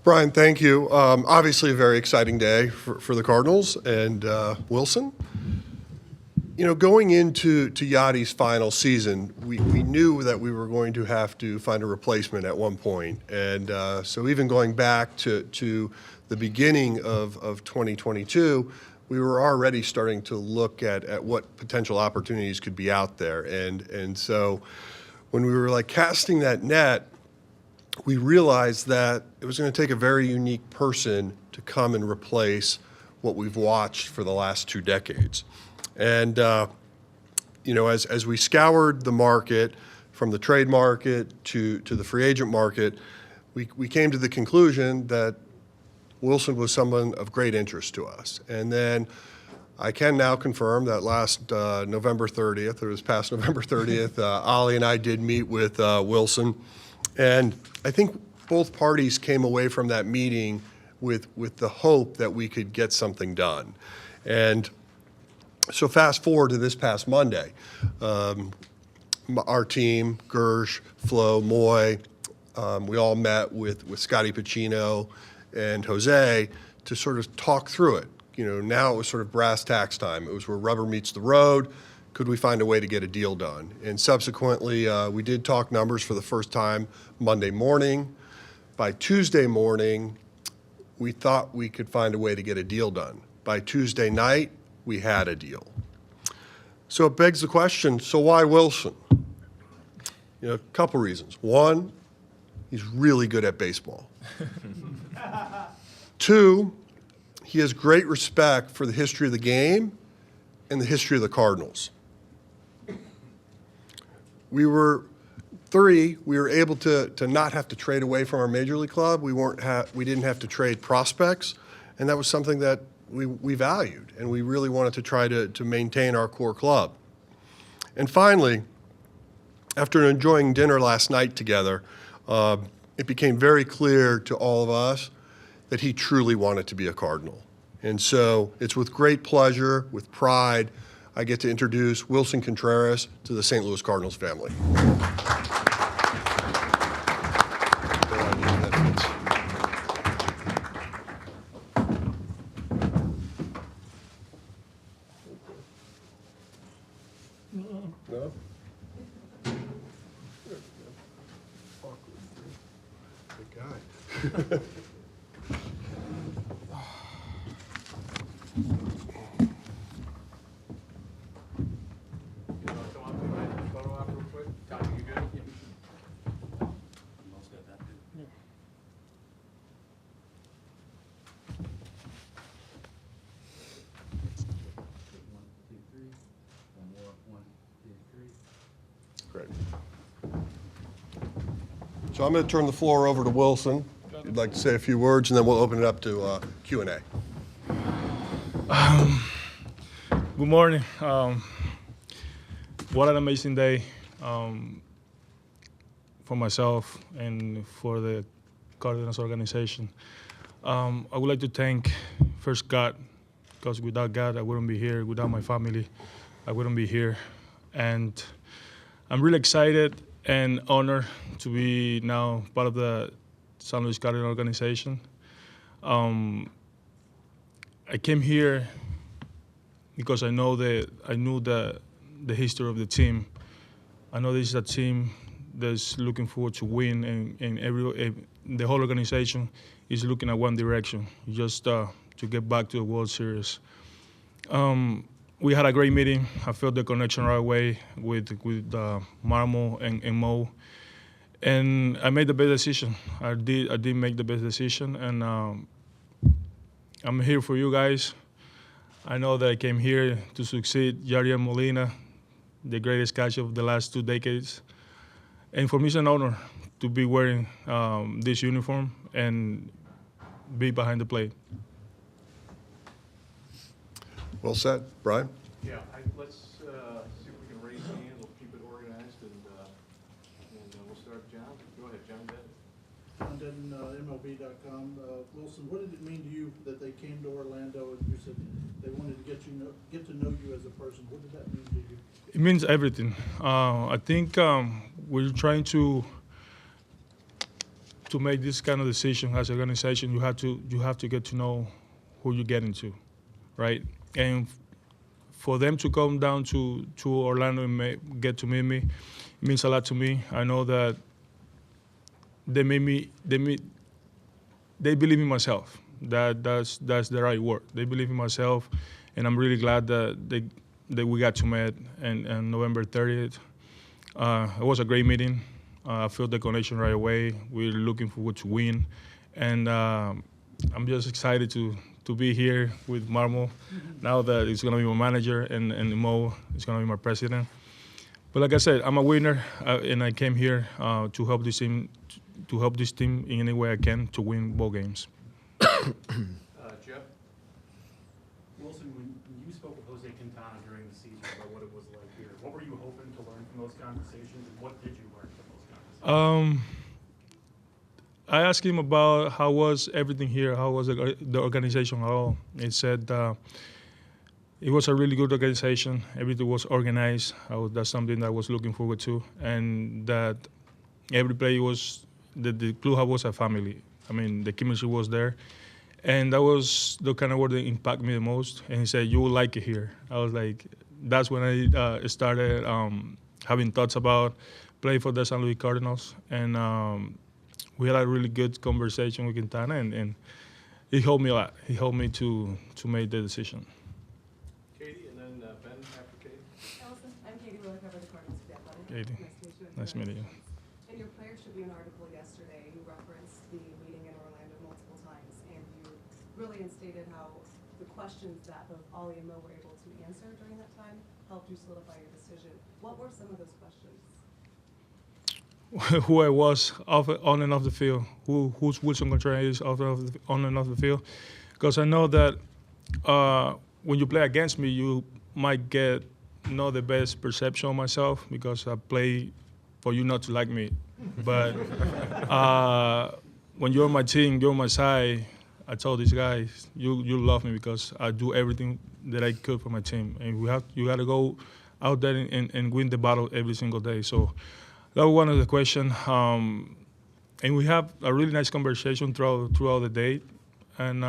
Brian, thank you. Obviously, a very exciting day for the Cardinals and Willson. You know, going into Yadi's final season, we knew that we were going to have to find a replacement at one point. And so even going back to the beginning of 2022, we were already starting to look at what potential opportunities could be out there. And so when we were like casting that net, we realized that it was going to take a very unique person to come and replace what we've watched for the last 2 decades. And, you know, as we scoured the market, from the trade market to the free agent market, we came to the conclusion that Willson was someone of great interest to us. And then I can now confirm that last November 30th, or this past November 30th, Ollie and I did meet with Willson. And I think both parties came away from that meeting with the hope that we could get something done. And so fast forward to this past Monday, our team, Gersh, Flo, Moy, we all met with Scotty Pacino and Jose to sort of talk through it. You know, now it was sort of brass tacks time. It was where rubber meets the road. Could we find a way to get a deal done? And subsequently, we did talk numbers for the first time Monday morning. By Tuesday morning, we thought we could find a way to get a deal done. By Tuesday night, we had a deal. So it begs the question, so why Willson? You know, a couple reasons. One, he's really good at baseball. 2, he has great respect for the history of the game and the history of the Cardinals. 3, we were able to not have to trade away from our major league club. We didn't have to trade prospects, and that was something that we valued, and we really wanted to try to maintain our core club. And finally, after enjoying dinner last night together, it became very clear to all of us that he truly wanted to be a Cardinal. And so it's with great pleasure, with pride, I get to introduce Willson Conteras to the St. Louis Cardinals family. No? Good guy. Great. So I'm going to turn the floor over to Willson. If you'd like to say a few words, and then we'll open it up to Q&A. Good morning. What an amazing day for myself and for the Cardinals organization. I would like to thank first God, because without God, I wouldn't be here. Without my family, I wouldn't be here. And I'm really excited and honored to be now part of the St. Louis Cardinals organization. I came here because I knew the history of the team. I know this is a team that's looking forward to win, and the whole organization is looking at one direction, just to get back to the World Series. We had a great meeting. I felt the connection right away with Marmo and Mo, and I made the best decision. I did make the best decision, and I'm here for you guys. I know that I came here to succeed Yadier Molina, the greatest catcher of the last 2 decades, and for me it's an honor to be wearing this uniform and be behind the plate. Well said. Brian? Yeah, let's see if we can raise hands. We'll keep it organized, and we'll start. John, go ahead, John Denton. John Denton, MLB.com. Willson, what did it mean to you that they came to Orlando and you said they wanted to get to know you as a person? What did that mean to you? It means everything. I think we're trying to to make this kind of decision as an organization, you have to get to know who you get into, right? And for them to come down to Orlando and get to meet me, it means a lot to me. I know that they believe in myself. That's the right word. They believe in myself, and I'm really glad that we got to meet on November 30th. It was a great meeting. I felt the connection right away. We're looking forward to win, and I'm just excited to be here with Marmo now that it's going to be my manager and Mo is going to be my president. But like I said, I'm a winner, and I came here to help this team in any way I can to win ball games. Jeff? Willson, when you spoke with Jose Quintana during the season about what it was like here, what were you hoping to learn from those conversations, and what did you learn from those conversations? I asked him about how was everything here, how was the organization at all. He said it was a really good organization. Everything was organized. That's something that I was looking forward to, and that every player the clubhouse was a family. I mean, the chemistry was there, and that was the kind of word that impacted me the most. And he said, "You will like it here." I was like, that's when I started having thoughts about playing for the San Luis Cardinals, and we had a really good conversation with Quintana, and it helped me a lot. He helped me to make the decision. Katie, and then Ben after Katie. Allison, I'm Katie Miller, cover the Cardinals for The Athletic. Katie, nice meeting you. In your Players Tribune article yesterday, you referenced the meeting in Orlando multiple times, and you really instated how the questions that both Ollie and Mo were able to answer during that time helped you solidify your decision. What were some of those questions? Who I was on and off the field, who's Willson Conteras on and off the field, because I know that when you play against me, you might get not the best perception of myself because I play for you not to like me, but when you're on my team, you're on my side. I told these guys, you love me because I do everything that I could for my team, and you got to go out there and win the battle every single day. So that was one of the questions, and we have a really nice conversation throughout the day. And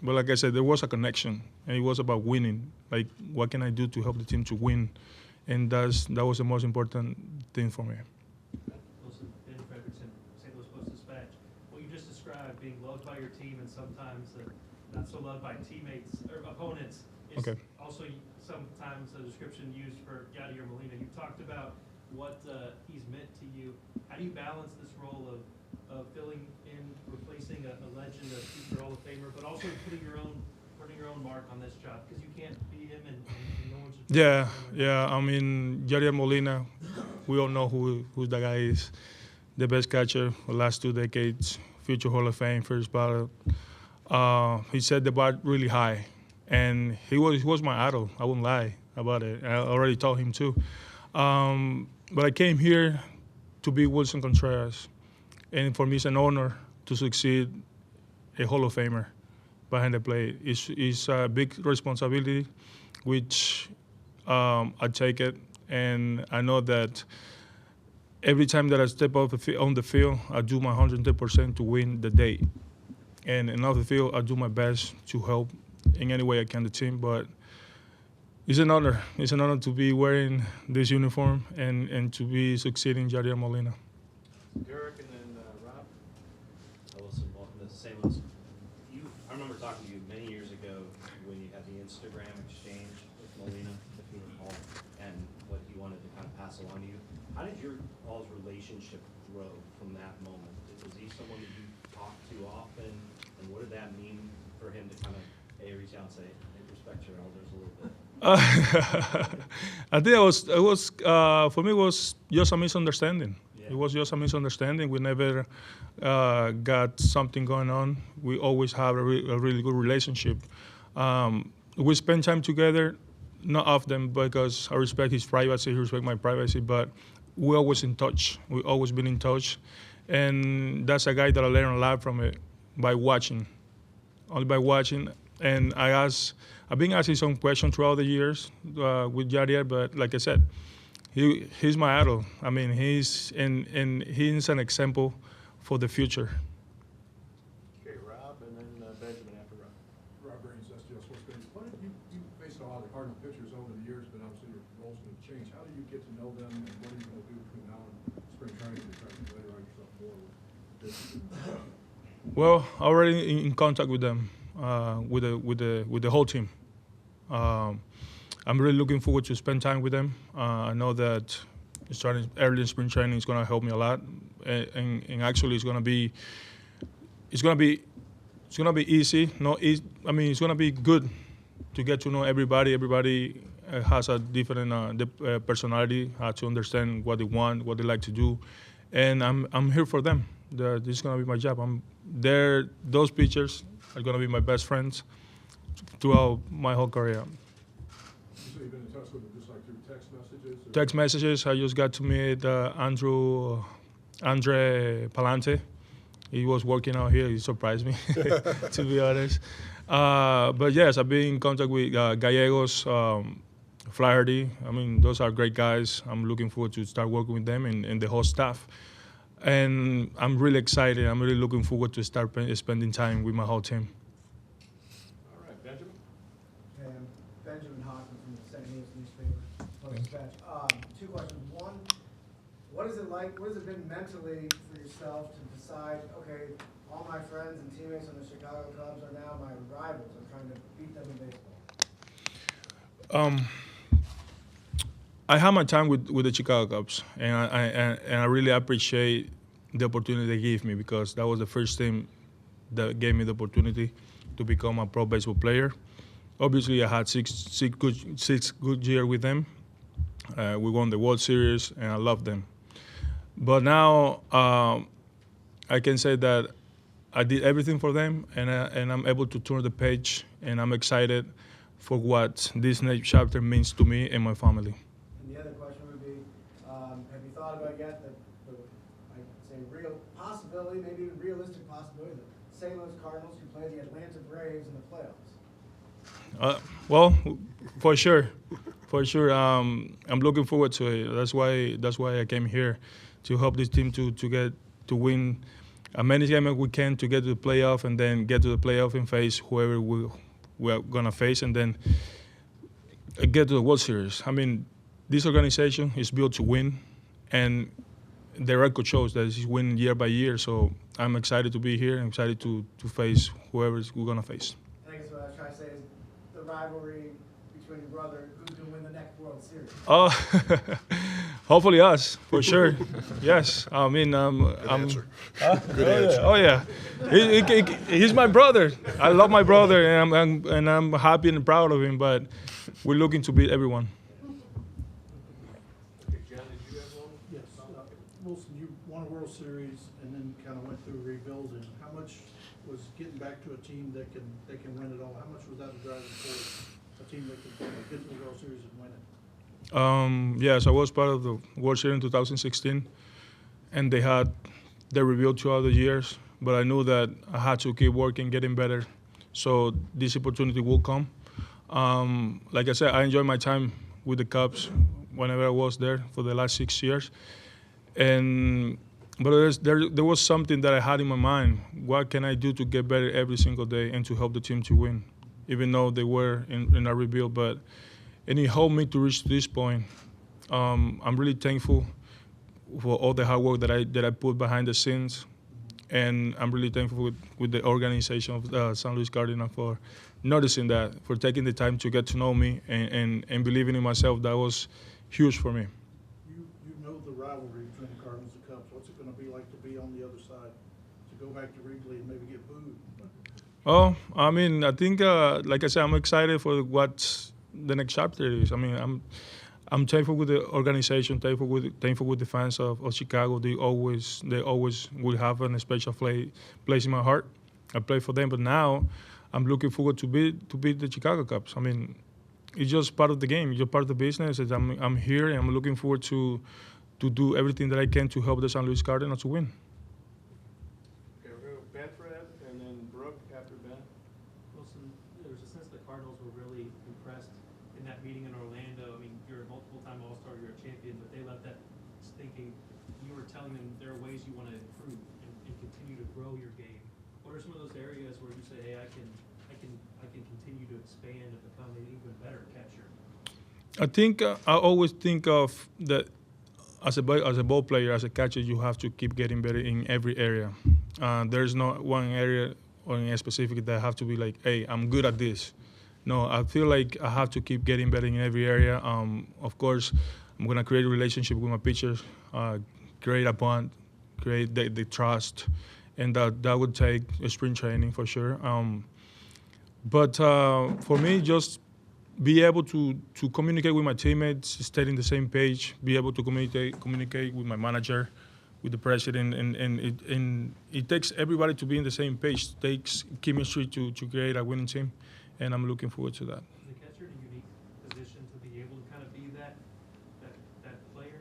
but like I said, there was a connection, and it was about winning. Like, what can I do to help the team to win? And that was the most important thing for me. Willson, Ben Frederickson, St. Louis Post-Dispatch. What you just described, being loved by your team and sometimes not so loved by teammates or opponents, is Okay. also sometimes a description used for Yadier Molina. You talked about what he's meant to you. How do you balance this role of filling in, replacing a legend, a future Hall of Famer, but also putting your own mark on this job, because you can't be him and no one should. Yeah. I mean, Yadier Molina, we all know who that guy is. The best catcher for the last 2 decades, future Hall of Fame, first ballot. He set the bar really high, and he was my idol. I wouldn't lie about it. I already told him too. But I came here to be Willson Contreras, and for me it's an honor to succeed a Hall of Famer behind the plate. It's a big responsibility, which I take it, and I know that every time that I step on the field, I do my 110% to win the day. And off the field, I do my best to help in any way I can the team, but it's an honor. It's an honor to be wearing this uniform and to be succeeding Yadier Molina. Derek, and then Rob. Willson, welcome to St. Louis. I remember talking to you many years ago when you had the Instagram exchange with Molina, if you recall, and what he wanted to kind of pass along to you. How did your all's relationship grow from that moment? Was he someone that you talked to often, and what did that mean for him to kind of reach out and say, "Hey, respect your elders a little bit"? I think it was for me, it was just a misunderstanding. Yeah. It was just a misunderstanding. We never got something going on. We always have a really good relationship. We spend time together, not often because I respect his privacy, he respects my privacy, but we're always in touch. We've always been in touch. And that's a guy that I learned a lot from it by watching, only by watching. And I've been asking some questions throughout the years with Yadier, but like I said, he's my idol. I mean, he's an example for the future. Okay, Rob, and then Benjamin after Rob. Rob Burns, STL Sports Business. What did you faced a lot of the Cardinal pitchers over the years, but obviously your roles have changed. How do you get to know them, and what are you going to do between now and spring training to try to better out yourself more with this? Well, already in contact with them, with the whole team. I'm really looking forward to spend time with them. I know that starting early in spring training is going to help me a lot, and actually it's going to be easy. I mean, it's going to be good to get to know everybody. Everybody has a different personality, how to understand what they want, what they like to do, and I'm here for them. This is going to be my job. Those pitchers are going to be my best friends throughout my whole career. You say you've been in touch with them just like through text messages? Or? Text messages. I just got to meet Andre Palante. He was working out here. He surprised me, to be honest. But yes, I've been in contact with Gallegos, Flaherty. I mean, those are great guys. I'm looking forward to start working with them and the whole staff. And I'm really excited. I'm really looking forward to start spending time with my whole team. All right, Benjamin? And Benjamin Hockman from the St. Louis newspaper. Post-Dispatch. Two questions. One, what is it like, what has it been mentally for yourself to decide, okay, all my friends and teammates on the Chicago Cubs are now my rivals. I'm trying to beat them in baseball. I had my time with the Chicago Cubs, and I really appreciate the opportunity they gave me, because that was the first team that gave me the opportunity to become a pro baseball player. Obviously, I had six good years with them. We won the World Series, and I loved them. But now I can say that I did everything for them, and I'm able to turn the page, and I'm excited for what this next chapter means to me and my family. And the other question would be, have you thought about yet the I'd say real possibility, maybe even realistic possibility, that St. Louis Cardinals could play the Atlanta Braves in the playoffs? Well, for sure. I'm looking forward to it. That's why I came here, to help this team to win as many games as we can, to get to the playoff, and then get to the playoff and face whoever we are gonna face, and then get to the World Series. I mean, this organization is built to win, and the record shows that it's winning year by year. So I'm excited to be here. I'm excited to face whoever we're gonna face. I guess what I was trying to say is the rivalry between your brother, who's going to win the next World Series? Oh, hopefully us, for sure. Yes, I mean, Good answer. Good answer. Oh yeah, he's my brother. I love my brother, and I'm happy and proud of him. But we're looking to beat everyone. Okay, John, did you have one? Yes, Willson, you won a World Series and then kind of went through rebuilding. How much was getting back to a team that can win it all? How much was that a driving force? A team that can get to the World Series and win it? Yes, I was part of the World Series in 2016, and they had their rebuild throughout the years. But I knew that I had to keep working, getting better, so this opportunity will come. Like I said, I enjoyed my time with the Cubs whenever I was there for the last 6 years, but there was something that I had in my mind. What can I do to get better every single day and to help the team to win? Even though they were in a rebuild, and it helped me to reach this point. I'm really thankful for all the hard work that I put behind the scenes, and I'm really thankful with the organization of the St. Louis Cardinals for noticing that, for taking the time to get to know me and believing in myself. That was huge for me. You know the rivalry between the Cardinals and Cubs. What's it going to be like to be on the other side, to go back to Wrigley and maybe get booed? Oh, I mean, I think, like I said, I'm excited for what the next chapter is. I mean, I'm thankful with the organization, thankful with the fans of Chicago. They always will have a special place in my heart. I play for them, but now I'm looking forward to beat the Chicago Cubs. I mean, it's just part of the game. It's just part of the business. I'm here, and I'm looking forward to do everything that I can to help the St. Louis Cardinals to win. Okay, we're going to go Ben for Ed, and then Brooke after Ben. Wilson, there was a sense the Cardinals were really impressed in that meeting in Orlando. I mean, you're a multiple-time All-Star, you're a champion, but they left that thinking you were telling them there are ways you want to improve in and continue to grow your game? What are some of those areas where you say, hey, I can continue to expand and become an even better catcher? I think I always think of that as a ball player, as a catcher, you have to keep getting better in every area. There's not one area or in a specific that I have to be like, hey, I'm good at this. No, I feel like I have to keep getting better in every area. Of course, I'm gonna create a relationship with my pitchers, create a bond, create the trust, and that would take a spring training for sure. But for me, just be able to communicate with my teammates, stay in the same page, be able to communicate with my manager, with the president, and it takes everybody to be in the same page. It takes chemistry to create a winning team, and I'm looking forward to that. Is the catcher in a unique position to be able to kind of be that player,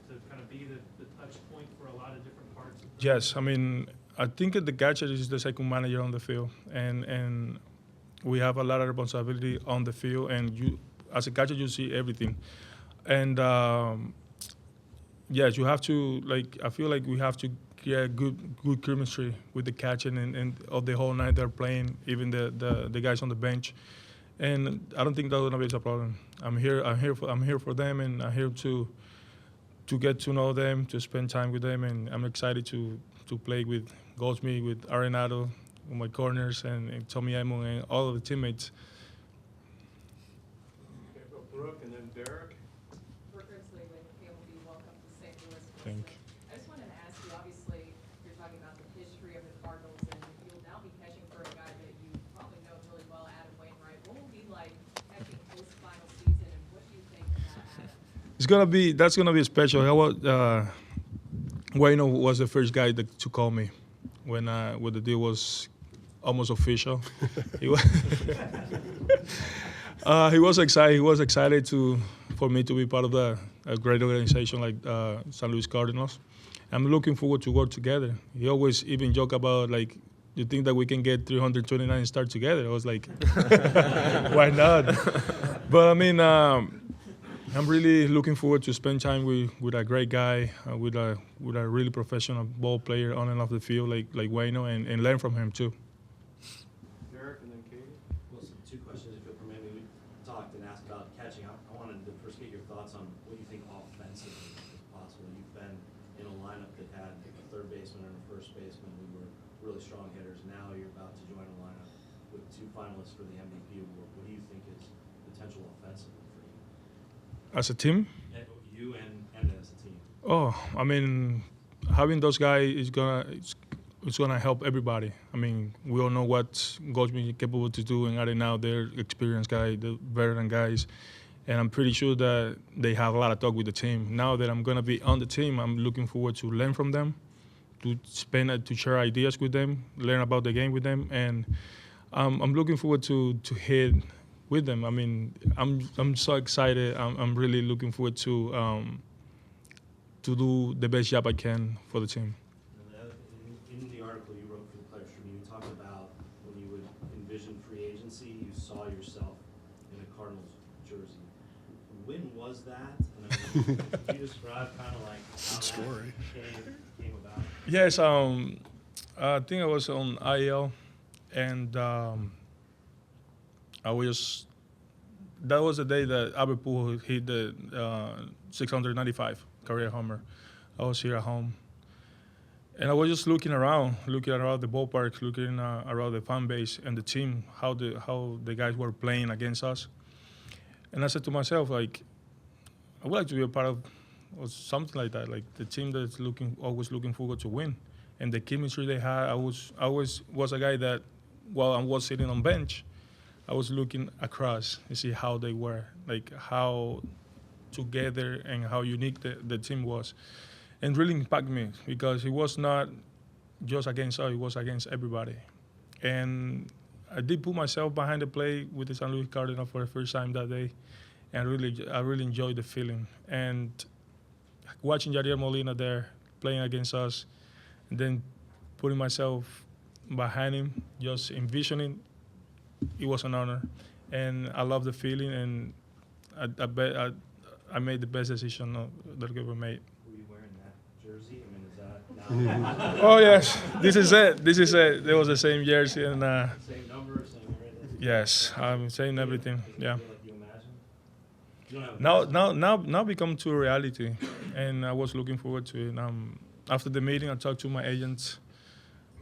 to kind of be the touch point for a lot of different parts of the Yes, I mean, I think the catcher is the second manager on the field, and we have a lot of responsibility on the field, and you, as a catcher, you see everything. And yes, you have to, like, I feel like we have to get good chemistry with the catcher and of the whole night they're playing, even the guys on the bench. And I don't think that's gonna be a problem. I'm here for them, and I'm here to get to know them, to spend time with them, and I'm excited to play with Goldsmith, with Arenado, with my corners, and Tommy Emon, and all of the teammates. Okay, well, Brooke and then Derek. Brooke Ridgely with KLB, welcome to St. Louis. Thank Wilson. I just wanted to ask you, obviously, you're talking about the history of the Cardinals, and you'll now be catching for a guy that you probably know really well, Adam Wainwright. What will it be like catching post-final season, and what do you think about Adam? That's gonna be special. Wayno was the first guy to call me when the deal was almost official. He was he was excited. He was excited for me to be part of a great organization like St. Louis Cardinals. I'm looking forward to work together. He always even joke about, like, you think that we can get 329 and start together? I was like, why not? But I mean, I'm really looking forward to spend time with a great guy, with a really professional ball player on and off the field like Wayno, and learn from him too. Derek and then Katie. Wilson, two questions, if you'll permit me. We talked and asked about catching. I wanted to first get your thoughts on what you think offensively is possible. You've been in a lineup that had a third baseman and a first baseman who were really strong hitters. Now you're about to join a lineup with two finalists for the MVP award. What do you think is potential offensively for you? As a team, You and as a team. oh, I mean, having those guys is gonna help everybody. I mean, we all know what Goldsmith is capable to do, and right now they're experienced guys, the veteran guys, and I'm pretty sure that they have a lot of talk with the team. Now that I'm gonna be on the team, I'm looking forward to learn from them, to share ideas with them, learn about the game with them, and I'm looking forward to hit with them. I mean, I'm so excited. I'm really looking forward to do the best job I can for the team. In the article you wrote for the Players Tribune, you talked about when you would envision free agency, you saw yourself in a Cardinals jersey. When was that? And can you describe kind of like how story. that came about? Yes, I think I was on IL, and that was the day that Albert Pujols hit the 695 career homer. I was here at home, and I was just looking around the ballpark, looking around the fan base and the team, how the guys were playing against us. And I said to myself, like, I would like to be a part of something like that, like the team that's always looking forward to win. And the chemistry they had, I always was a guy that, while I was sitting on bench, I was looking across to see how they were, like how together and how unique the team was. And really impacted me because it was not just against us, it was against everybody. And I did put myself behind the plate with the St. Louis Cardinals for the first time that day. And I really enjoyed the feeling. And watching Yadier Molina there playing against us, and then putting myself behind him, just envisioning, it was an honor. And I love the feeling, and I bet I made the best decision that I've ever made. Were you wearing that jersey? I mean, is that now. Oh yes, this is it. This is it. There was the same jersey and Same number, same everything? yes, I'm saying everything. Yeah. Feel like you imagine? You don't have a Now become to a reality, and I was looking forward to it. After the meeting, I talked to my agents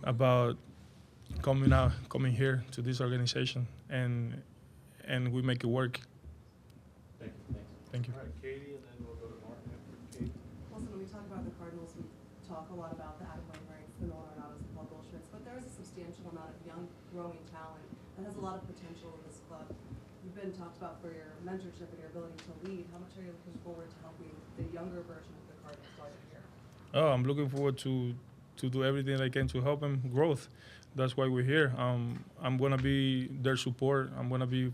about coming here to this organization, and we make it work. Thank you, thanks. Thank you. All right, Katie, and then we'll go to Martin after Katie. Wilson, when we talk about the Cardinals, we talk a lot about the Adam Wainwrights, the Nolan Arenados, the Paul Goldschmidts, but there is a substantial amount of young, growing talent that has a lot of potential in this club. You've been talked about for your mentorship and your ability to lead. How much are you looking forward to helping the younger version of the Cardinals while you're here? Oh, I'm looking forward to do everything I can to help them growth. That's why we're here. I'm gonna be their support. I'm gonna be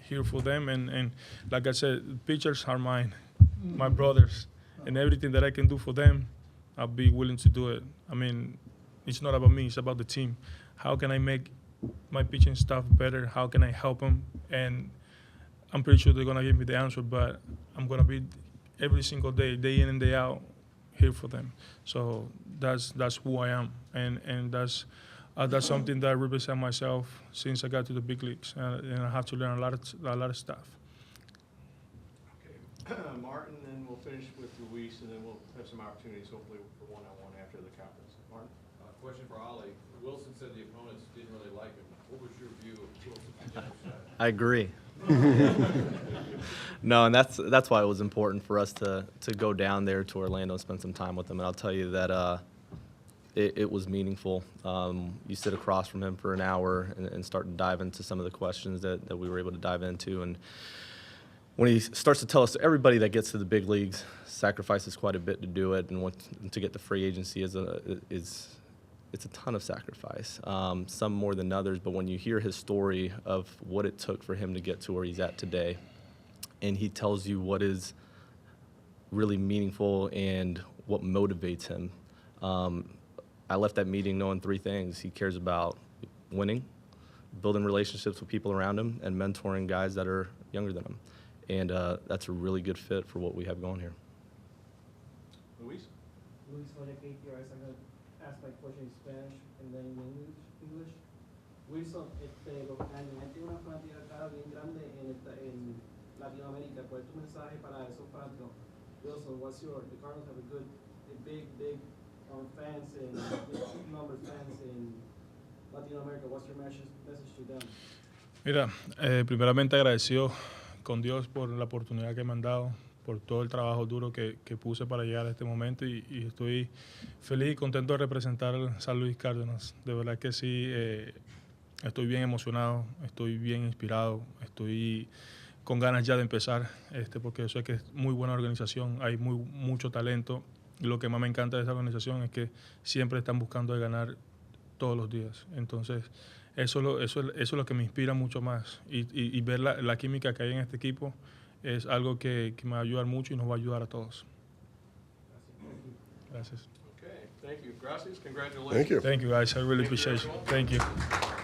here for them, and like I said, pitchers are mine, my brothers, and everything that I can do for them, I'll be willing to do it. I mean, it's not about me, it's about the team. How can I make my pitching staff better? How can I help them? And I'm pretty sure they're gonna give me the answer, but I'm gonna be every single day, day in and day out, here for them. So that's who I am, and that's something that I represent myself since I got to the big leagues, and I have to learn a lot of stuff. Okay, Martin, and we'll finish with Luis, and then we'll have some opportunities, hopefully, for one-on-one after the conference. Martin? Question for Ollie. Wilson said the opponents didn't really like him. What was your view of Willson Conteras? I agree. No, and that's why it was important for us to go down there to Orlando and spend some time with him. And I'll tell you that it was meaningful. You sit across from him for an hour and start to dive into some of the questions that we were able to dive into. And when he starts to tell us everybody that gets to the big leagues sacrifices quite a bit to do it, and to get the free agency it's a ton of sacrifice, some more than others. But when you hear his story of what it took for him to get to where he's at today, and he tells you what is really meaningful and what motivates him, I left that meeting knowing three things. He cares about winning, building relationships with people around him, and mentoring guys that are younger than him. And that's a really good fit for what we have going here. Luis? Luis, I'm going to ask my question in Spanish and then in English. Wilson, los Cardinals tienen una fanaticada bien grande en Latinoamérica. ¿Cuál es tu mensaje para esos fanáticos? Wilson, the Cardinals have a big fans and number of fans in Latin America. What's your message to them? Mira, primeramente agradecido con Dios por la oportunidad que me han dado, por todo el trabajo duro que puse para llegar a este momento, y estoy feliz y contento de representar al San Luis Cardinals. De verdad que sí, estoy bien emocionado, estoy bien inspirado, estoy con ganas ya de empezar, porque yo sé que es muy buena organización, hay mucho talento, y lo que más me encanta de esta organización es que siempre están buscando de ganar todos los días. Entonces, eso es lo que me inspira mucho más, y ver la química que hay en este equipo es algo que me va a ayudar mucho y nos va a ayudar a todos. Gracias. Okay, thank you. Gracias, congratulations. Thank you. Thank you, guys. I really Thank you, appreciate it. everyone. Thank you.